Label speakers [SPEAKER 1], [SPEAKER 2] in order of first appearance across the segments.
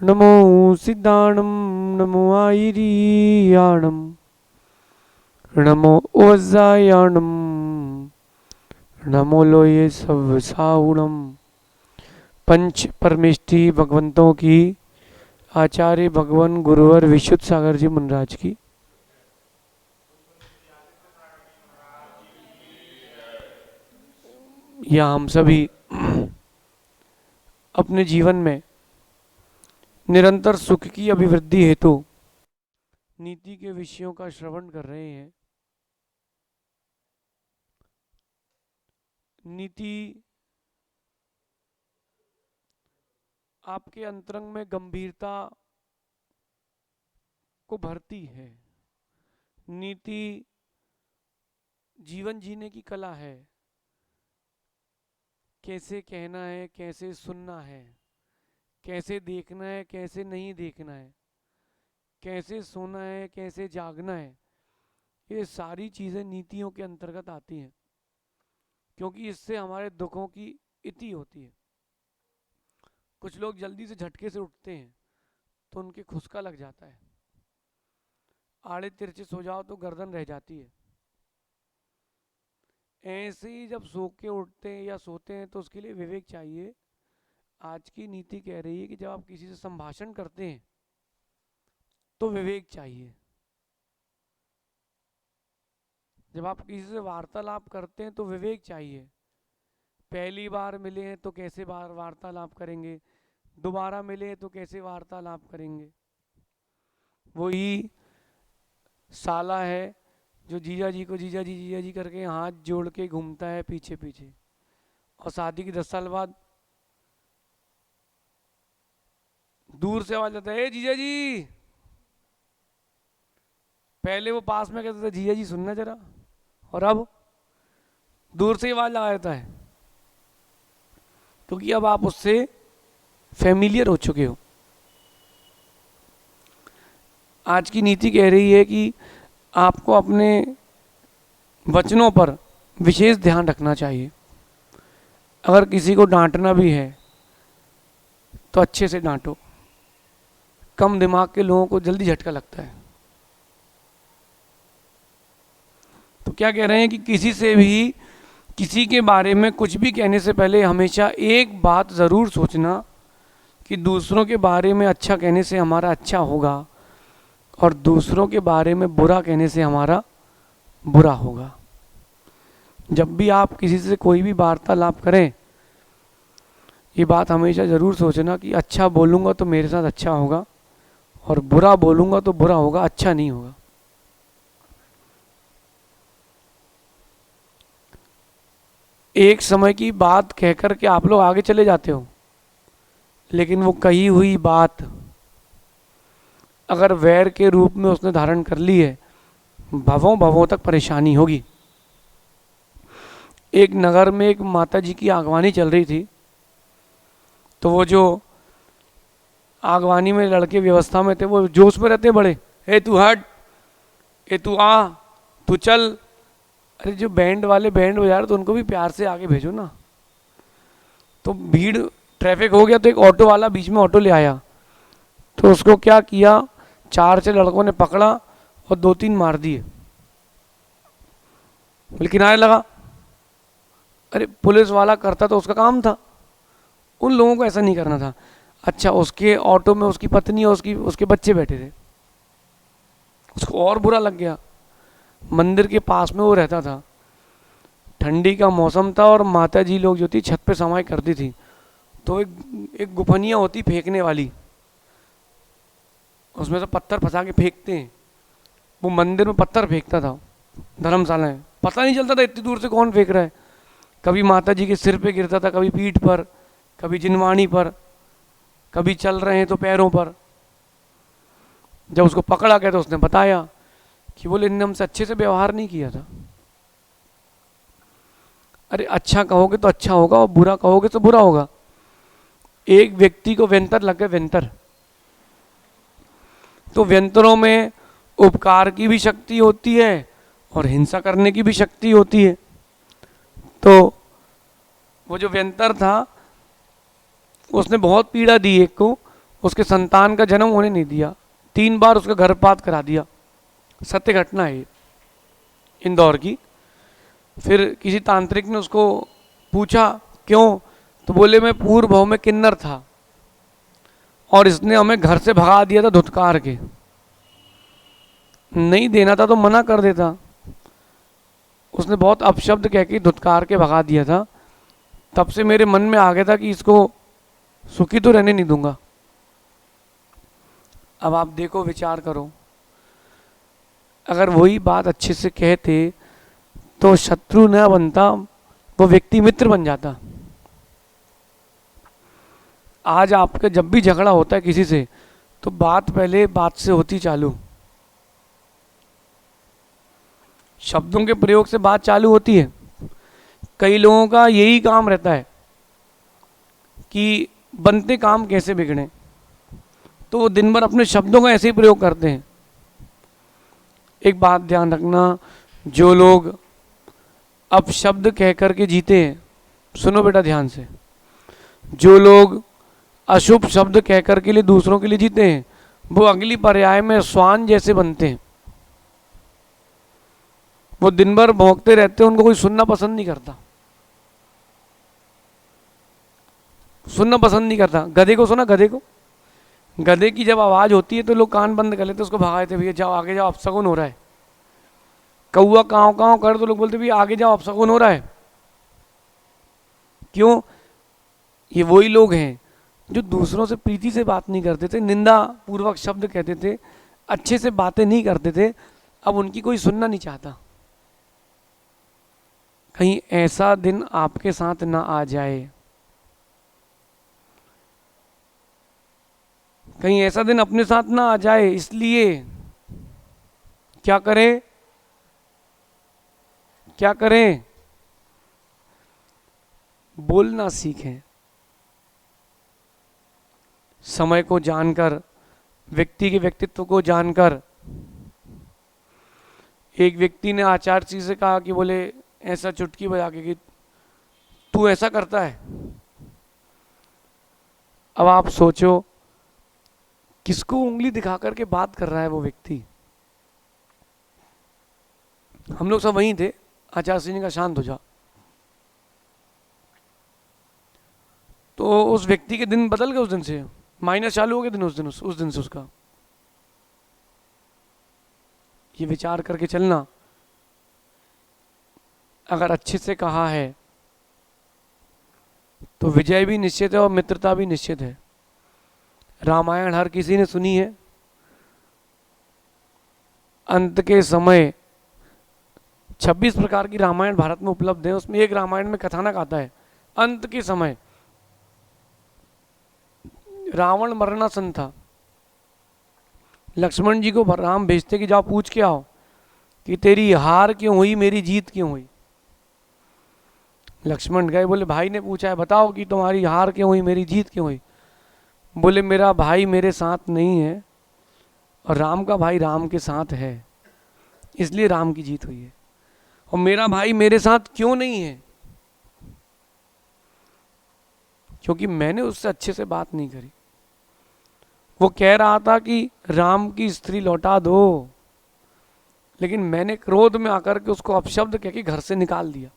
[SPEAKER 1] नमो सिद्धाणम नमो आयरियाणम नमो वज्रायाणम नमो लोये सवसाउणम। पंच परमेष्टि भगवंतों की, आचार्य भगवान गुरुवर विशुद्ध सागर जी मुनराज की, या हम सभी अपने जीवन में निरंतर सुख की अभिवृद्धि हेतु नीति के विषयों का श्रवण कर रहे हैं। नीति आपके अंतरंग में गंभीरता को भरती है। नीति जीवन जीने की कला है। कैसे कहना है, कैसे सुनना है, कैसे देखना है, कैसे नहीं देखना है, कैसे सोना है, कैसे जागना है, ये सारी चीज़ें नीतियों के अंतर्गत आती हैं, क्योंकि इससे हमारे दुखों की इति होती है। कुछ लोग जल्दी से झटके से उठते हैं तो उनके खुसका लग जाता है। आड़े तिरछे सो जाओ तो गर्दन रह जाती है। ऐसे ही जब सो के उठते हैं या सोते हैं तो उसके लिए विवेक चाहिए। आज की नीति कह रही है कि जब आप किसी से संभाषण करते हैं तो विवेक चाहिए। जब आप किसी से वार्तालाप करते हैं तो विवेक चाहिए। पहली बार मिले हैं तो कैसे बार वार्तालाप करेंगे, दोबारा मिले हैं तो कैसे वार्तालाप करेंगे। वही साला है जो जीजा जी को जीजा जी करके हाथ जोड़ के घूमता है पीछे पीछे, और शादी के 10 साल बाद दूर से आवाज आता है, ए जीजा जी। पहले वो पास में कहता था, जीजा जी सुनना जरा, और अब दूर से आवाज लगा देता है, क्योंकि अब आप उससे फैमिलियर हो चुके हो। आज की नीति कह रही है कि आपको अपने वचनों पर विशेष ध्यान रखना चाहिए। अगर किसी को डांटना भी है तो अच्छे से डांटो। कम दिमाग के लोगों को जल्दी झटका लगता है। तो क्या कह रहे हैं कि किसी से भी किसी के बारे में कुछ भी कहने से पहले हमेशा एक बात ज़रूर सोचना कि दूसरों के बारे में अच्छा कहने से हमारा अच्छा होगा और दूसरों के बारे में बुरा कहने से हमारा बुरा होगा। जब भी आप किसी से कोई भी वार्तालाप करें, ये बात हमेशा ज़रूर सोचना कि अच्छा बोलूँगा तो मेरे साथ अच्छा होगा और बुरा बोलूँगा तो बुरा होगा, अच्छा नहीं होगा। एक समय की बात कहकर के आप लोग आगे चले जाते हो, लेकिन वो कही हुई बात अगर वैर के रूप में उसने धारण कर ली है, भवों भवों तक परेशानी होगी। एक नगर में एक माता जी की आगवानी चल रही थी, तो वो जो आगवानी में लड़के व्यवस्था में थे वो जोश में रहते बड़े, हे तू हट, ए तू आ, तू चल। अरे जो बैंड वाले बैंड बजा रहे तो उनको भी प्यार से आगे भेजो ना। तो भीड़ ट्रैफिक हो गया तो एक ऑटो वाला बीच में ऑटो ले आया, तो उसको क्या किया, 4 लड़कों ने पकड़ा और 2-3 मार दिए, बोले किनारे लगा। अरे पुलिस वाला करता तो उसका काम था, उन लोगों को ऐसा नहीं करना था। अच्छा, उसके ऑटो में उसकी पत्नी और उसके बच्चे बैठे थे, उसको और बुरा लग गया। मंदिर के पास में वो रहता था, ठंडी का मौसम था और माता जी लोग जो थी छत पे समाई करती थी, तो एक गुफनिया होती फेंकने वाली, उसमें से पत्थर फंसा के फेंकते हैं। वो मंदिर में पत्थर फेंकता था, धर्मशाला में पता नहीं चलता था इतनी दूर से कौन फेंक रहा है। कभी माता जी के सिर पे गिरता था, कभी पीठ पर, कभी जिनवाणी पर, कभी चल रहे हैं तो पैरों पर। जब उसको पकड़ा गया तो उसने बताया कि बोले इनने हमसे अच्छे से व्यवहार नहीं किया था। अरे अच्छा कहोगे तो अच्छा होगा और बुरा कहोगे तो बुरा होगा। एक व्यक्ति को व्यंतर लग गए, व्यंतर, तो व्यंतरों में उपकार की भी शक्ति होती है और हिंसा करने की भी शक्ति होती है। तो वो जो व्यंतर था उसने बहुत पीड़ा दी एक को, उसके संतान का जन्म होने नहीं दिया, 3 बार उसका गर्भपात करा दिया। सत्य घटना है ये, इंदौर की। फिर किसी तांत्रिक ने उसको पूछा क्यों, तो बोले मैं पूर्व भाव में किन्नर था और इसने हमें घर से भगा दिया था धुतकार के, नहीं देना था तो मना कर देता, उसने बहुत अपशब्द कह के धुतकार के भगा दिया था। तब से मेरे मन में आ गया था कि इसको सुखी तो रहने नहीं दूंगा। अब आप देखो, विचार करो, अगर वही बात अच्छे से कहते तो शत्रु न बनता, वो व्यक्ति मित्र बन जाता। आज आपका जब भी झगड़ा होता है किसी से, तो बात पहले बात से होती चालू, शब्दों के प्रयोग से बात चालू होती है। कई लोगों का यही काम रहता है कि बनते काम कैसे बिगड़े, तो वो दिन भर अपने शब्दों का ऐसे ही प्रयोग करते हैं। एक बात ध्यान रखना, जो लोग अपशब्द कह कर के जीते हैं, सुनो बेटा ध्यान से, जो लोग अशुभ शब्द कह कर के लिए दूसरों के लिए जीते हैं, वो अगली पर्याय में श्वान जैसे बनते हैं। वो दिन भर भौंकते रहते हैं, उनको कोई सुनना पसंद नहीं करता, सुनना पसंद नहीं करता। गधे को सुना, गधे को, गधे की जब आवाज होती है तो लोग कान बंद कर लेते, उसको भगा देते, भैया जाओ आगे जाओ, अपशगुन हो रहा है। कौआ काँव काँव कर तो लोग बोलते भैया आगे जाओ, अपशगुन हो रहा है। क्यों? ये वही लोग हैं जो दूसरों से प्रीति से बात नहीं करते थे, निंदा पूर्वक शब्द कहते थे, अच्छे से बातें नहीं करते थे, अब उनकी कोई सुनना नहीं चाहता। कहीं ऐसा दिन आपके साथ ना आ जाए, कहीं ऐसा दिन अपने साथ ना आ जाए, इसलिए क्या करें, क्या करें? बोलना सीखें, समय को जानकर, व्यक्ति के व्यक्तित्व को जानकर। एक व्यक्ति ने आचार्य जी से कहा कि बोले ऐसा चुटकी बजा के कि तू ऐसा करता है। अब आप सोचो, किसको उंगली दिखा करके बात कर रहा है वो व्यक्ति? हम लोग सब वहीं थे, आचार्य सिंह का शांत हो जा, तो उस व्यक्ति के दिन बदल गए, उस दिन से माइनस चालू हो गए दिन, उस दिन से उसका। ये विचार करके चलना, अगर अच्छे से कहा है तो विजय भी निश्चित है और मित्रता भी निश्चित है। रामायण हर किसी ने सुनी है। अंत के समय 26 प्रकार की रामायण भारत में उपलब्ध है, उसमें एक रामायण में कथानक आता है, अंत के समय रावण मरणासन था, लक्ष्मण जी को राम भेजते कि जाओ पूछ के आओ कि तेरी हार क्यों हुई, मेरी जीत क्यों हुई। लक्ष्मण गए, बोले भाई ने पूछा है, बताओ कि तुम्हारी हार क्यों हुई, मेरी जीत क्यों हुई। बोले मेरा भाई मेरे साथ नहीं है और राम का भाई राम के साथ है, इसलिए राम की जीत हुई है। और मेरा भाई मेरे साथ क्यों नहीं है? क्योंकि मैंने उससे अच्छे से बात नहीं करी। वो कह रहा था कि राम की स्त्री लौटा दो, लेकिन मैंने क्रोध में आकर के उसको अपशब्द कह के घर से निकाल दिया।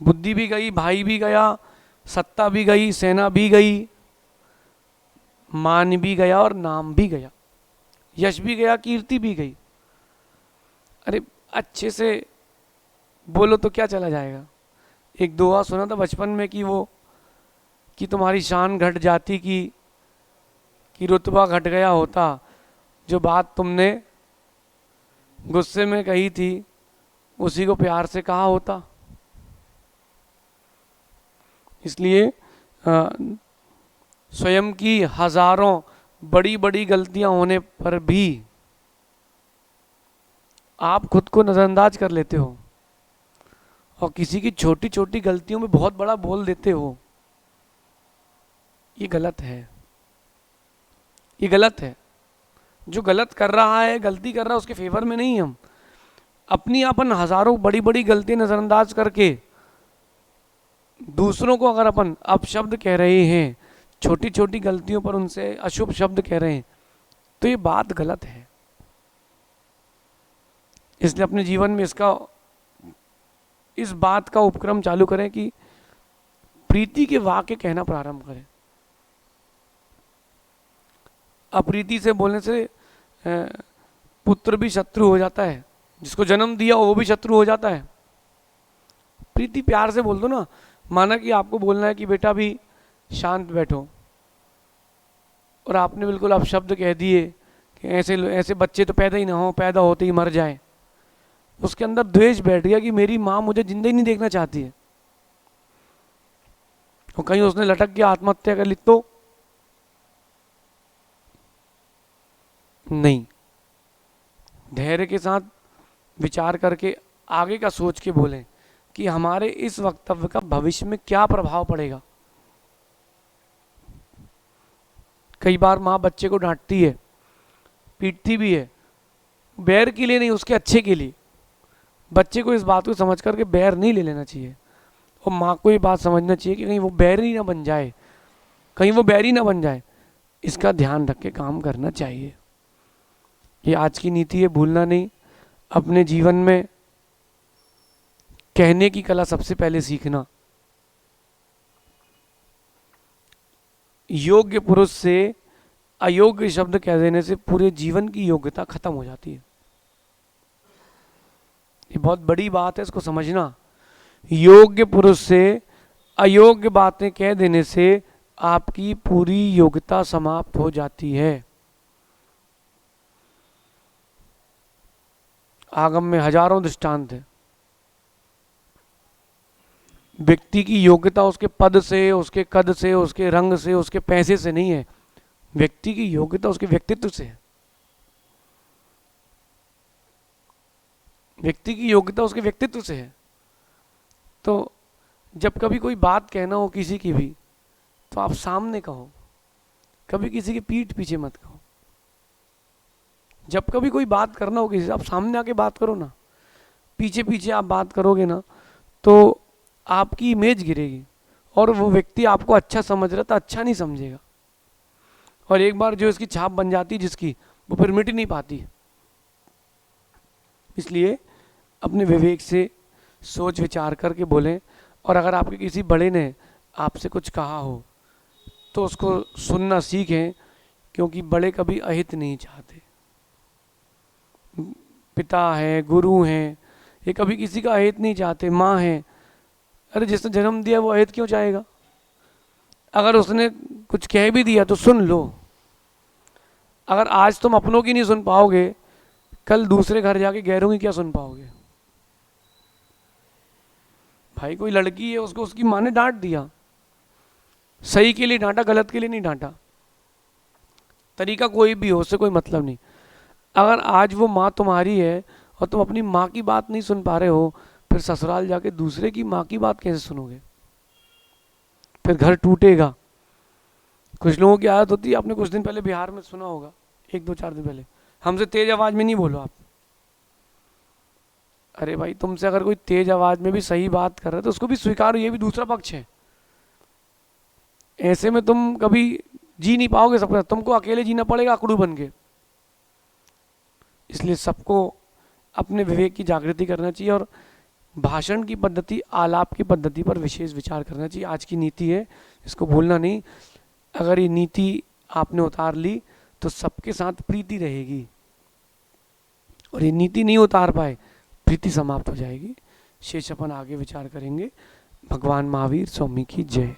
[SPEAKER 1] बुद्धि भी गई, भाई भी गया, सत्ता भी गई, सेना भी गई, मान भी गया और नाम भी गया, यश भी गया, कीर्ति भी गई। अरे अच्छे से बोलो तो क्या चला जाएगा। एक दोहा सुना था बचपन में कि वो कि तुम्हारी शान घट जाती कि रुतबा घट गया होता, जो बात तुमने गुस्से में कही थी उसी को प्यार से कहा होता। इसलिए स्वयं की हजारों बड़ी बड़ी गलतियां होने पर भी आप खुद को नजरअंदाज कर लेते हो और किसी की छोटी छोटी गलतियों में बहुत बड़ा बोल देते हो। ये गलत है, ये गलत है। जो गलत कर रहा है, गलती कर रहा है, उसके फेवर में नहीं। हम अपनी अपन हजारों बड़ी बड़ी गलतियां नजरअंदाज करके दूसरों को अगर अपन अपशब्द कह रहे हैं, छोटी छोटी गलतियों पर उनसे अशुभ शब्द कह रहे हैं, तो ये बात गलत है। इसलिए अपने जीवन में इस बात का उपक्रम चालू करें कि प्रीति के वाक्य कहना प्रारंभ करें। अप्रीति से बोलने से पुत्र भी शत्रु हो जाता है, जिसको जन्म दिया वो भी शत्रु हो जाता है। प्रीति प्यार से बोल दो ना। माना कि आपको बोलना है कि बेटा भी शांत बैठो, और आपने बिल्कुल अपशब्द कह दिए कि ऐसे ऐसे बच्चे तो पैदा ही ना हो, पैदा होते ही मर जाए। उसके अंदर द्वेष बैठ गया कि मेरी माँ मुझे जिंदा ही नहीं देखना चाहती है, और कहीं उसने लटक के आत्महत्या कर ली तो नहीं। धैर्य के साथ विचार करके आगे का सोच के बोलें कि हमारे इस वक्तव्य का भविष्य में क्या प्रभाव पड़ेगा। कई बार माँ बच्चे को डांटती है, पीटती भी है, बैर के लिए नहीं, उसके अच्छे के लिए। बच्चे को इस बात को समझ करके बैर नहीं ले लेना चाहिए, और माँ को ये बात समझना चाहिए कि कहीं वो बैरी ना बन जाए, कहीं वो बैरी ना बन जाए। इसका ध्यान रख के काम करना चाहिए। ये आज की नीति है, भूलना नहीं। अपने जीवन में कहने की कला सबसे पहले सीखना। योग्य पुरुष से अयोग्य शब्द कह देने से पूरे जीवन की योग्यता खत्म हो जाती है। ये बहुत बड़ी बात है, इसको समझना। योग्य पुरुष से अयोग्य बातें कह देने से आपकी पूरी योग्यता समाप्त हो जाती है। आगम में हजारों दृष्टांत है। व्यक्ति की योग्यता उसके पद से, उसके कद से, उसके रंग से, उसके पैसे से नहीं है। व्यक्ति की योग्यता उसके व्यक्तित्व से है। व्यक्ति की योग्यता उसके व्यक्तित्व से है। तो जब कभी कोई बात कहना हो किसी की भी, तो आप सामने कहो, कभी किसी की पीठ पीछे मत कहो। जब कभी कोई बात करना हो किसी से, आप सामने आके बात करो ना। पीछे पीछे आप बात करोगे ना तो आपकी इमेज गिरेगी, और वो व्यक्ति आपको अच्छा समझ रहा था अच्छा नहीं समझेगा। और एक बार जो इसकी छाप बन जाती है जिसकी, वो फिर मिट नहीं पाती। इसलिए अपने विवेक से सोच विचार करके बोलें। और अगर आपके किसी बड़े ने आपसे कुछ कहा हो तो उसको सुनना सीखें, क्योंकि बड़े कभी अहित नहीं चाहते। पिता है, गुरु हैं, ये कभी किसी का अहित नहीं चाहते। माँ है, अरे जिसने जन्म दिया वो अहित क्यों चाहेगा। अगर उसने कुछ कह भी दिया तो सुन लो। अगर आज तुम अपनों की नहीं सुन पाओगे, कल दूसरे घर जाके गैरों की क्या सुन पाओगे। भाई कोई लड़की है, उसको उसकी माँ ने डांट दिया, सही के लिए डांटा, गलत के लिए नहीं डांटा। तरीका कोई भी हो, उससे कोई मतलब नहीं। अगर आज वो माँ तुम्हारी है और तुम अपनी माँ की बात नहीं सुन पा रहे हो, फिर ससुराल जाके दूसरे की माँ की बात कैसे सुनोगे। फिर घर टूटेगा। कुछ लोगों की आदत होती है, आपने कुछ दिन पहले बिहार में सुना होगा, 1-2-4 दिन पहले, हमसे तेज आवाज में नहीं बोलो आप। अरे भाई, तुमसे अगर कोई तेज आवाज में भी सही बात कर रहा है तो उसको भी स्वीकारो, ये भी दूसरा पक्ष है। ऐसे में तुम कभी जी नहीं पाओगे सबके साथ, तुमको अकेले जीना पड़ेगा अकड़ू बन के। इसलिए सबको अपने विवेक की जागृति करना चाहिए, और भाषण की पद्धति, आलाप की पद्धति पर विशेष विचार करना चाहिए। आज की नीति है, इसको भूलना नहीं। अगर ये नीति आपने उतार ली तो सबके साथ प्रीति रहेगी, और ये नीति नहीं उतार पाए, प्रीति समाप्त हो जाएगी। शेष अपन आगे विचार करेंगे। भगवान महावीर स्वामी की जय।